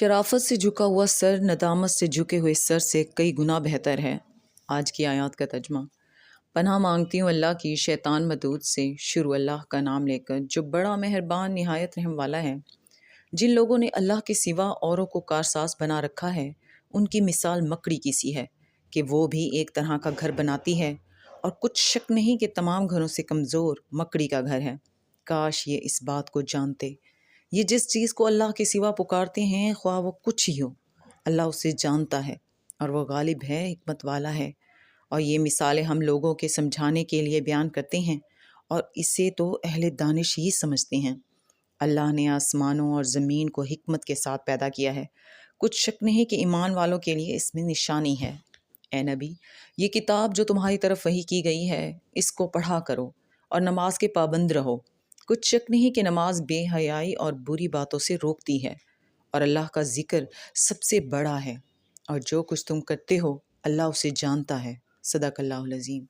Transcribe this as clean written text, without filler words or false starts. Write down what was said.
شرافت سے جھکا ہوا سر ندامت سے جھکے ہوئے سر سے کئی گنا بہتر ہے۔ آج کی آیات کا ترجمہ۔ پناہ مانگتی ہوں اللہ کی شیطان مردود سے، شروع اللہ کا نام لے کر جو بڑا مہربان نہایت رحم والا ہے۔ جن لوگوں نے اللہ کے سوا اوروں کو کارساز بنا رکھا ہے، ان کی مثال مکڑی کی سی ہے کہ وہ بھی ایک طرح کا گھر بناتی ہے، اور کچھ شک نہیں کہ تمام گھروں سے کمزور مکڑی کا گھر ہے۔ کاش یہ اس بات کو جانتے۔ یہ جس چیز کو اللہ کے سوا پکارتے ہیں، خواہ وہ کچھ ہی ہو، اللہ اسے جانتا ہے اور وہ غالب ہے، حکمت والا ہے۔ اور یہ مثالیں ہم لوگوں کے سمجھانے کے لیے بیان کرتے ہیں، اور اسے تو اہل دانش ہی سمجھتے ہیں۔ اللہ نے آسمانوں اور زمین کو حکمت کے ساتھ پیدا کیا ہے، کچھ شک نہیں کہ ایمان والوں کے لیے اس میں نشانی ہے۔ اے نبی، یہ کتاب جو تمہاری طرف وحی کی گئی ہے، اس کو پڑھا کرو اور نماز کے پابند رہو۔ کچھ شک نہیں کہ نماز بے حیائی اور بری باتوں سے روکتی ہے، اور اللہ کا ذکر سب سے بڑا ہے، اور جو کچھ تم کرتے ہو اللہ اسے جانتا ہے۔ صدق اللہ العظیم۔